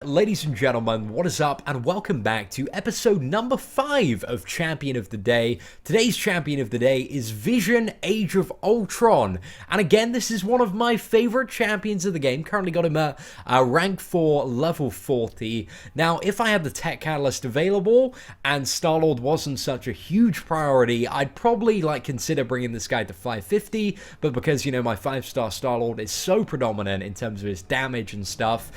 ladies and gentlemen, what is up, and welcome back to episode number 5 of Champion of the Day. Today's Champion of the Day is Vision Age of Ultron, and again, this is one of my favorite champions of the game. Currently got him at rank 4, level 40. Now, if I had the tech catalyst available and Star-Lord wasn't such a huge priority, I'd probably consider bringing this guy to 550, but because, you know, my 5-star Star-Lord is so predominant in terms of his damage and stuff,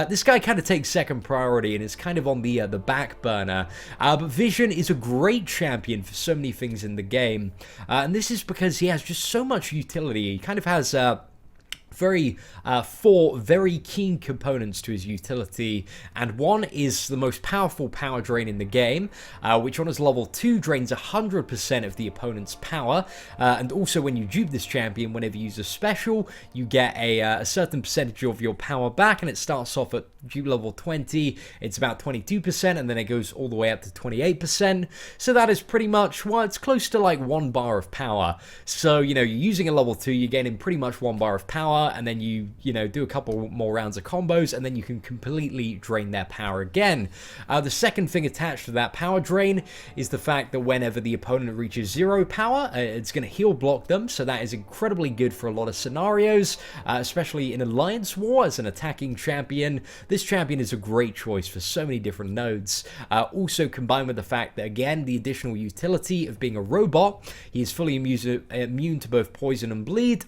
this guy kind of takes second priority and is kind of on the back burner. But Vision is a great champion for so many things in the game, and this is because he has just so much utility. He kind of has four very keen components to his utility, and one is the most powerful power drain in the game, which on his level 2 drains 100% of the opponent's power, and also when you dupe this champion, whenever you use a special, you get a certain percentage of your power back, and it starts off at dupe level 20, it's about 22%, and then it goes all the way up to 28%, so that is pretty much, well, it's close to like 1 bar of power. So, you know, you're using a level 2, you're gaining pretty much 1 bar of power, and then you do a couple more rounds of combos, and then you can completely drain their power again. The second thing attached to that power drain is the fact that whenever the opponent reaches 0 power, it's going to heal block them, so that is incredibly good for a lot of scenarios, especially in Alliance War as an attacking champion. This champion is a great choice for so many different nodes. Also combined with the fact that, again, the additional utility of being a robot, he is fully immune to both poison and bleed.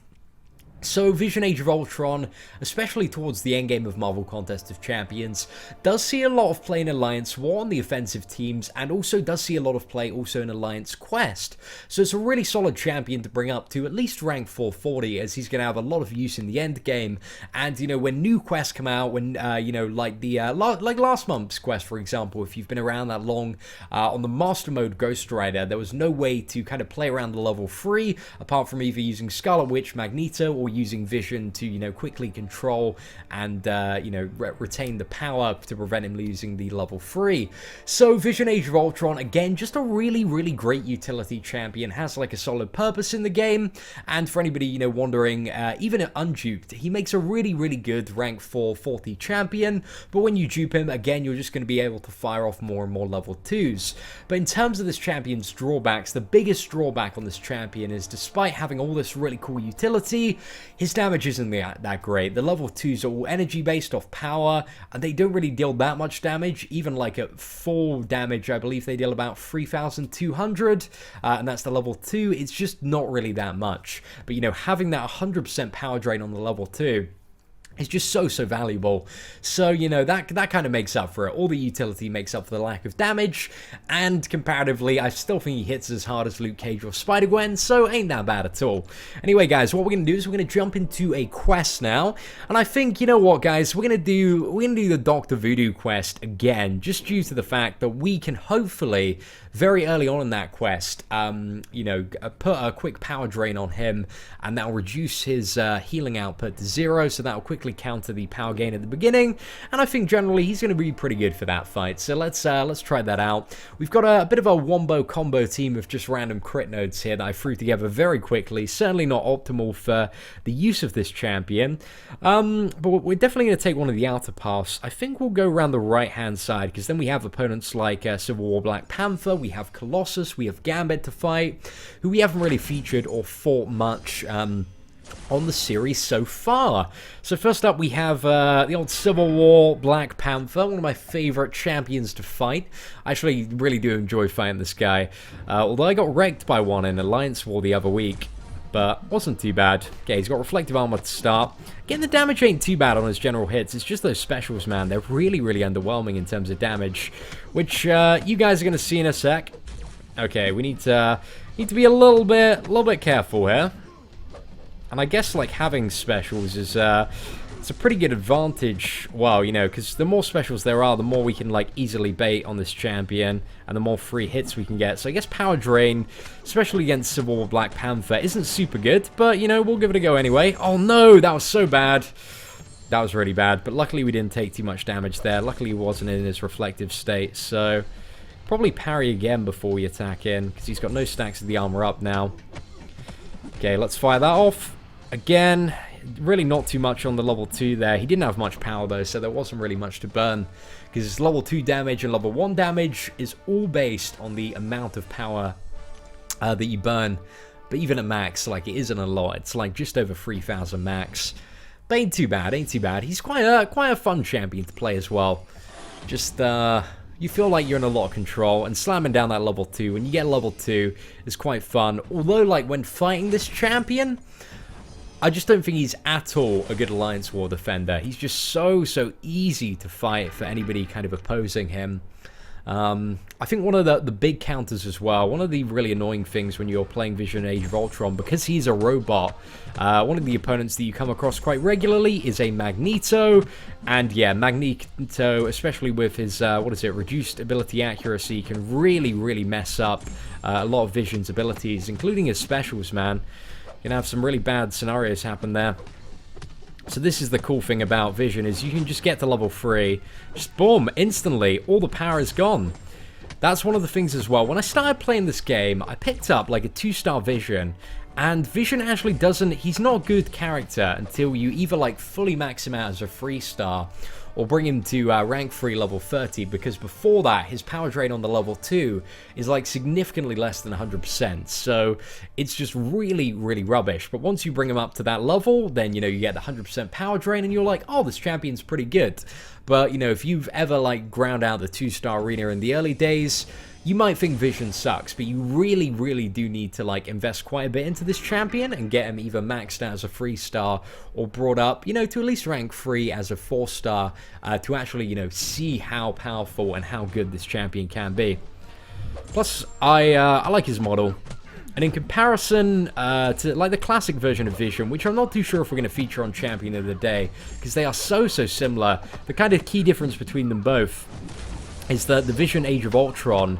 So Vision Age of Ultron, especially towards the endgame of Marvel Contest of Champions, does see a lot of play in Alliance War on the offensive teams, and also does see a lot of play also in Alliance Quest. So it's a really solid champion to bring up to at least rank 440, as he's going to have a lot of use in the end game. And, you know, when new quests come out, when, you know, like last month's quest, for example, if you've been around that long, on the Master Mode Ghost Rider, there was no way to kind of play around the level 3, apart from either using Scarlet Witch, Magneto, or using Vision to, you know, quickly control and, you know, retain the power to prevent him losing the level 3. So Vision Age of Ultron, again, just a really, really great utility champion, has like a solid purpose in the game, and for anybody, you know, wondering, even at unduped, he makes a really, really good rank 440 champion, but when you dupe him, again, you're just going to be able to fire off more and more level 2s. But in terms of this champion's drawbacks, the biggest drawback on this champion is, despite having all this really cool utility, his damage isn't that great. The level 2s are all energy based off power, and they don't really deal that much damage. Even like at full damage, I believe they deal about 3,200, and that's the level 2. It's just not really that much. But, you know, having that 100% power drain on the level 2, it's just so valuable. So, you know, that kind of makes up for it. All the utility makes up for the lack of damage, and comparatively, I still think he hits as hard as Luke Cage or Spider-Gwen, so ain't that bad at all. Anyway, guys, what we're going to do is we're going to jump into a quest now, and I think, you know what, guys, we're going to do the Dr. Voodoo quest again, just due to the fact that we can hopefully, very early on in that quest, you know, put a quick power drain on him, and that'll reduce his healing output to 0, so that'll quickly counter the power gain at the beginning, and I think generally he's going to be pretty good for that fight. So let's try that out. We've got a bit of a wombo combo team of just random crit nodes here that I threw together very quickly. Certainly not optimal for the use of this champion, but we're definitely going to take one of the outer paths. I think we'll go around the right hand side, because then we have opponents like Civil War Black Panther, we have Colossus, we have Gambit to fight, who we haven't really featured or fought much on the series so far. So first up, we have the old Civil War Black Panther, one of my favorite champions to fight. I actually really do enjoy fighting this guy, although I got wrecked by one in Alliance War the other week, but wasn't too bad. Okay, he's got reflective armor to start. Again, the damage ain't too bad on his general hits. It's just those specials, man. They're really, really underwhelming in terms of damage, which you guys are going to see in a sec. Okay, we need to be a little bit careful here. And I guess, like, having specials is, it's a pretty good advantage, well, you know, because the more specials there are, the more we can, like, easily bait on this champion, and the more free hits we can get. So I guess Power Drain, especially against Civil War Black Panther, isn't super good, but, you know, we'll give it a go anyway. Oh, no, that was so bad. That was really bad, but luckily we didn't take too much damage there. Luckily he wasn't in his reflective state, so probably parry again before we attack in, because he's got no stacks of the armor up now. Okay, let's fire that off. Again, really not too much on the level 2 there. He didn't have much power though, so there wasn't really much to burn. Because his level 2 damage and level 1 damage is all based on the amount of power that you burn. But even at max, like, it isn't a lot. It's like just over 3,000 max. But ain't too bad, ain't too bad. He's quite a fun champion to play as well. Just, you feel like you're in a lot of control, and slamming down that level 2, when you get level 2, is quite fun. Although, like, when fighting this champion, I just don't think he's at all a good Alliance War defender. He's just so easy to fight for anybody kind of opposing him. I think one of the big counters as well, one of the really annoying things when you're playing Vision Age of Ultron, because he's a robot, one of the opponents that you come across quite regularly is a Magneto, and yeah, Magneto, especially with his, reduced ability accuracy, can really mess up a lot of Vision's abilities, including his specials, man. You can have some really bad scenarios happen there. So this is the cool thing about Vision, is you can just get to level 3, just boom, instantly, all the power is gone. That's one of the things as well. When I started playing this game, I picked up like a 2-star Vision, and Vision actually doesn't, he's not a good character until you either like fully max him out as a 3-star, or bring him to rank 3 level 30, because before that, his power drain on the level 2 is like significantly less than 100%, so it's just really rubbish. But once you bring him up to that level, then, you know, you get the 100% power drain, and you're like, oh, this champion's pretty good. But, you know, if you've ever, like, ground out the 2-star arena in the early days, you might think Vision sucks, but you really do need to, like, invest quite a bit into this champion and get him either maxed out as a 3-star or brought up, you know, to at least rank 3 as a 4-star to actually, you know, see how powerful and how good this champion can be. Plus, I like his model. And in comparison to, like, the classic version of Vision, which I'm not too sure if we're going to feature on Champion of the Day, because they are so similar, the kind of key difference between them both is that the Vision Age of Ultron,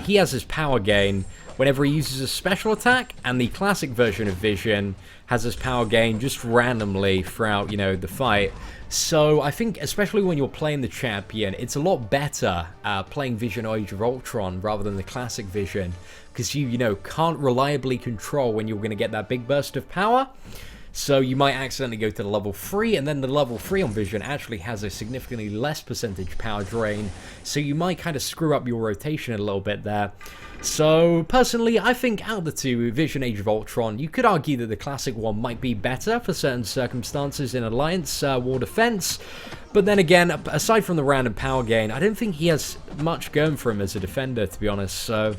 he has his power gain whenever he uses a special attack, and the classic version of Vision has his power gain just randomly throughout, you know, the fight. So I think, especially when you're playing the champion, it's a lot better playing Vision Age of Ultron rather than the classic Vision, because you know, can't reliably control when you're going to get that big burst of power. So you might accidentally go to the level 3, and then the level 3 on Vision actually has a significantly less percentage power drain, so you might kind of screw up your rotation a little bit there. So personally, I think out of the two, Vision Age of Ultron, you could argue that the classic one might be better for certain circumstances in Alliance War Defense, but then again, aside from the random power gain, I don't think he has much going for him as a defender, to be honest, so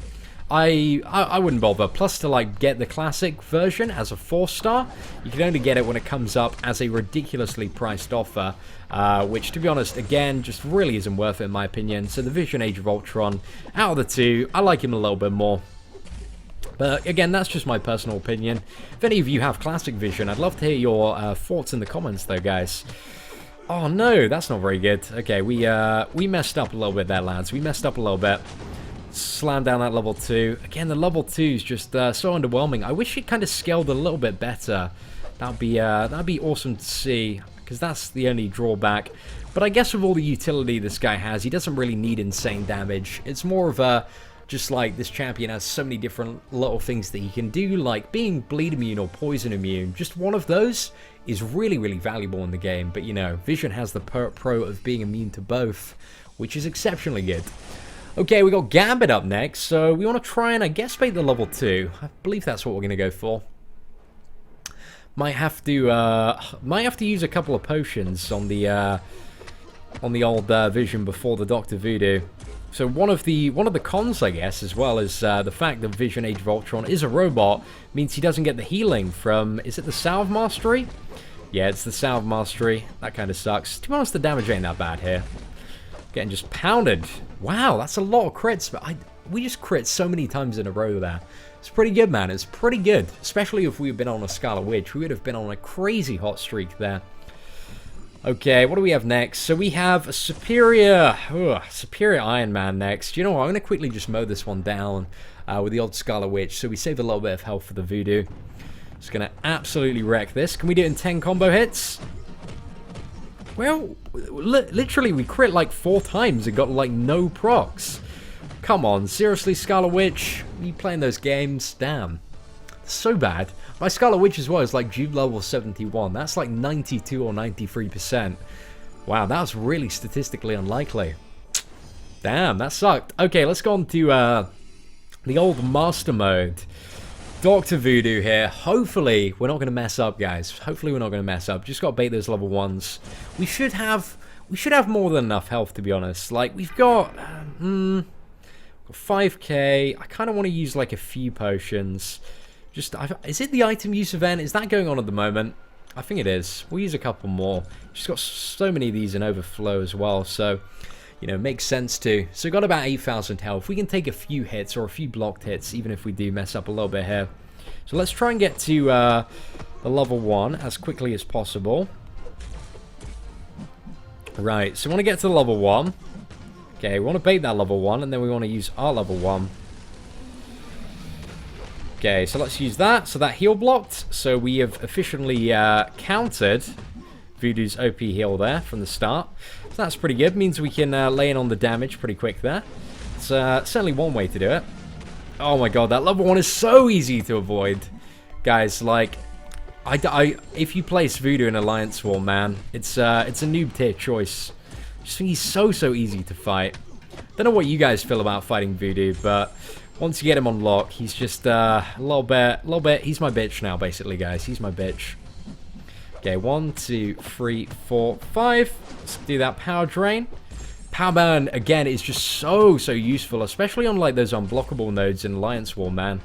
I wouldn't bother. Plus, to like get the classic version as a 4-star, you can only get it when it comes up as a ridiculously priced offer, which, to be honest, again, just really isn't worth it in my opinion. So the Vision Age of Ultron, out of the two, I like him a little bit more. But again, that's just my personal opinion. If any of you have classic Vision, I'd love to hear your thoughts in the comments though, guys. Oh no, that's not very good. Okay, we messed up a little bit there, lads. We messed up a little bit. Slam down that level 2. Again, the level 2 is just so underwhelming. I wish it kind of scaled a little bit better. That'd be awesome to see, because that's the only drawback. But I guess with all the utility this guy has, he doesn't really need insane damage. It's more of a, just like this champion has so many different little things that he can do, like being bleed immune or poison immune. Just one of those is really valuable in the game. But you know, Vision has the pro of being immune to both, which is exceptionally good. Okay, we got Gambit up next, so we want to try and, I guess, bait the level 2. I believe that's what we're going to go for. Might have to use a couple of potions on the old Vision before the Dr. Voodoo. So one of the cons, I guess, as well, is the fact that Vision Age of Ultron is a robot, means he doesn't get the healing from, is it the Salve Mastery? Yeah, it's the Salve Mastery. That kind of sucks. To be honest, the damage ain't that bad here. Getting just pounded. Wow, that's a lot of crits, but we just crit so many times in a row there. It's pretty good, man. It's pretty good. Especially if we had been on a Scarlet Witch. We would have been on a crazy hot streak there. Okay, what do we have next? So we have a Superior Iron Man next. You know what? I'm going to quickly just mow this one down with the old Scarlet Witch, so we save a little bit of health for the Voodoo. Just going to absolutely wreck this. Can we do it in 10 combo hits? Well, literally, we crit like 4 times and got like no procs. Come on, seriously, Scarlet Witch? You playing those games? Damn. So bad. My Scarlet Witch as well is like Dupe level 71. That's like 92 or 93%. Wow, that was really statistically unlikely. Damn, that sucked. Okay, let's go on to the old master mode. Dr. Voodoo here. Hopefully, we're not going to mess up, guys. Hopefully, we're not going to mess up. Just got to bait those level 1s. We should have more than enough health, to be honest. Like, we've got 5k. I kind of want to use, like, a few potions. Is it the item use event? Is that going on at the moment? I think it is. We'll use a couple more. Just got so many of these in overflow as well, so... You know, makes sense too. So got about 8,000 health. We can take a few hits or a few blocked hits, even if we do mess up a little bit here. So let's try and get to the level 1 as quickly as possible. Right, so we want to get to the level 1. Okay, we want to bait that level 1, and then we want to use our level 1. Okay, so let's use that. So that heal blocked. So we have efficiently countered Voodoo's OP heal there from the start. So that's pretty good. Means we can lay in on the damage pretty quick there. It's certainly one way to do it. Oh my god, that level 1 is so easy to avoid. Guys, like, if you place Voodoo in Alliance War, man, it's a noob tier choice. Just think he's so easy to fight. Don't know what you guys feel about fighting Voodoo, but once you get him on lock, he's just a little bit, he's my bitch now, basically, guys. He's my bitch. Okay, 1, 2, 3, 4, 5. Let's do that power drain. Power burn, again, is just so useful, especially on, like, those unblockable nodes in Alliance War, man.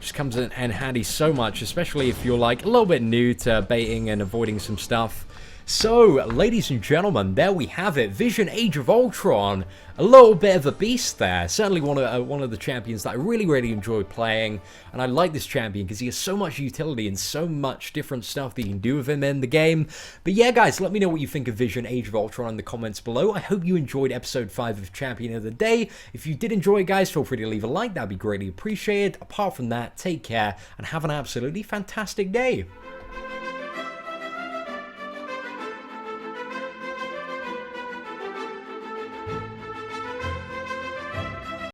Just comes in handy so much, especially if you're, like, a little bit new to baiting and avoiding some stuff. So, ladies and gentlemen, there we have it. Vision Age of Ultron. A little bit of a beast there. Certainly one of the champions that I really enjoy playing. And I like this champion because he has so much utility and so much different stuff that you can do with him in the game. But yeah, guys, let me know what you think of Vision Age of Ultron in the comments below. I hope you enjoyed episode 5 of Champion of the Day. If you did enjoy it, guys, feel free to leave a like. That'd be greatly appreciated. Apart from that, take care and have an absolutely fantastic day.